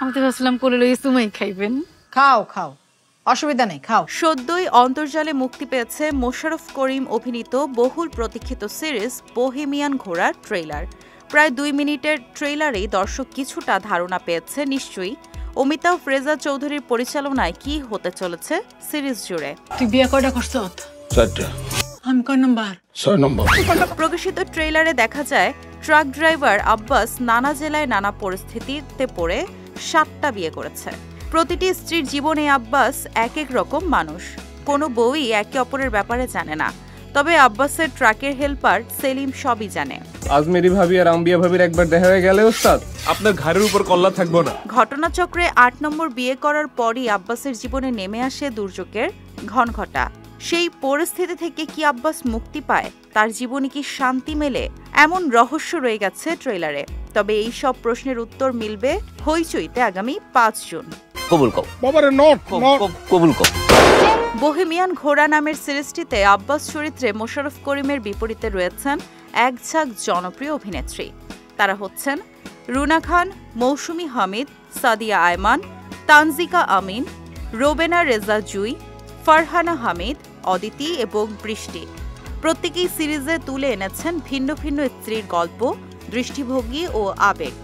আমি তো ভাবছিলাম কোলে লইয়ে সুমাই খাইবেন। খাও খাও, অসুবিধা নেই, খাও। সদ্যই অন্তর্জালে মুক্তি পেয়েছে মোশাররফ করিম অভিনীত বহুল প্রতীক্ষিত সিরিজ বোহেমিয়ান ঘোড়ার ট্রেইলার। প্রায় 2 মিনিটের ট্রেইলারেই দর্শক কিছুটা ধারণা পেয়েছে নিশ্চয়ই অমিতাভ রেজা চৌধুরীর পরিচালনায় কি হতে চলেছে সিরিজ জুড়ে। তুই বিয়ে কয়টা করছ? 4টা। আমি কয় নাম্বার? 6 নম্বর। প্রকাশিত ট্রেইলারে দেখা যায় ট্রাক ড্রাইভার আব্বাস নানা জেলায় নানা পরিস্থিতিতে পড়ে 7টা বিয়ে করেছে। প্রতিটি স্ত্রীর জীবনে আব্বাস এক এক রকম মানুষ। কোনো বউই একে অপরের ব্যাপারে জানে না, তবে আব্বাসের ট্রাকের হেল্পার সেলিম সবই জানে। আজমেরি ভাবি আর আম্বিয়া ভাবির একবার দেখা হয়ে গেলে ওস্তাদ আপনার ঘাড়ের উপর কল্লা থাকবো না। ঘটনাচক্রে 8 নম্বর বিয়ে করার পরই আব্বাসের জীবনে নেমে আসে দুর্যোগের ঘনঘটা। সেই পরিস্থিতি থেকে কি আব্বাস মুক্তি পায়, তার জীবনে কি শান্তি মেলে, এমন রহস্য রয়ে গেছে ট্রেইলারে। তবে এই সব প্রশ্নের উত্তর মিলবে হইচইতে আগামী 5 জুন। কবুল কও বাবারে, নট কবুল কও। বোহেমিয়ান ঘোড়া নামের সিরিজটিতে আব্বাস চরিত্রে মোশাররফ করিমের বিপরীতে রয়েছেন এক ঝাঁক জনপ্রিয় অভিনেত্রী। তারা হচ্ছেন রুনা খান, মৌসুমী হামিদ, সাদিয়া আয়মান, তানজিকা আমিন, রোবেনা রেজা জুই, ফারহানা হামিদ, অদিতি এবং বৃষ্টি। প্রত্যেকেই সিরিজে তুলে এনেছেন ভিন্ন ভিন্ন স্ত্রীর গল্প, দৃষ্টিভঙ্গি ও আবেগ।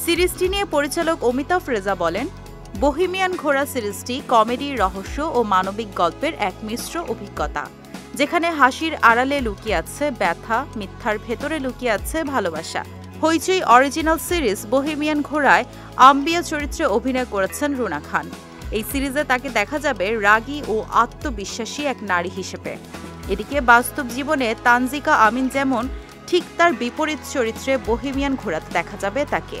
সিরিজটি নিয়ে পরিচালক অমিতাভ রেজা বলেন, বোহেমিয়ান ঘোড়া সিরিজটি কমেডি, রহস্য ও মানবিক গল্পের এক মিশ্র অভিজ্ঞতা, যেখানে হাসির আড়ালে লুকিয়ে আছে ব্যথা, মিথ্যার ভেতরে লুকিয়ে আছে ভালোবাসা। হইচই অরিজিনাল সিরিজ বোহেমিয়ান ঘোড়ায় আম্বিয়া চরিত্রে অভিনয় করেছেন রুনা খান। এই সিরিজে তাকে দেখা যাবে রাগী ও আত্মবিশ্বাসী এক নারী হিসেবে। এদিকে বাস্তব জীবনে তানজিকা আমিন যেমন, ঠিক তার বিপরীত চরিত্রে বোহেমিয়ান ঘোড়াতে দেখা যাবে তাকে।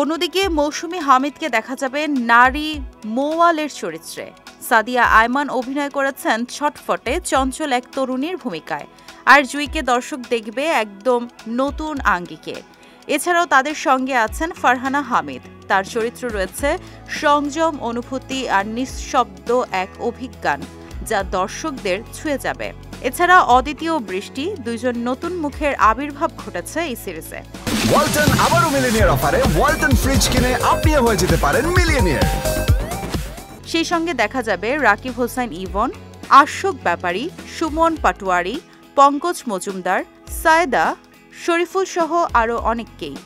অন্যদিকে মৌসুমী হামিদকে দেখা যাবে নারী মোয়ালের চরিত্রে। সাদিয়া আয়মান অভিনয় করেছেন ছটফটে চঞ্চল এক তরুণীর ভূমিকায়, আর জুইকে দর্শক দেখবে একদম নতুন আঙ্গিকে। এছাড়াও তাদের সঙ্গে আছেন ফারহানা হামিদ। তার চরিত্র রয়েছে সংযম, অনুভূতি আর নিঃশব্দ এক অভিজ্ঞান, যা দর্শকদের ছুঁয়ে যাবে। এছাড়া অদিতি ও বৃষ্টি, দুইজন নতুন মুখের আবির্ভাব ঘটেছে এই সিরিজে। ওয়ালটন আবারও মিলিয়নিয়ার অফারে ওয়ালটন ফ্রিজ কিনে আপনিও হয়ে যেতে পারেন মিলিয়নিয়ার। সেই সঙ্গে দেখা যাবে রাকিব হোসেন ইভন, আশোক ব্যাপারী, সুমন পাটোয়ারি, পঙ্কজ মজুমদার, সায়েদা, শরীফুল সহ আরও অনেককেই।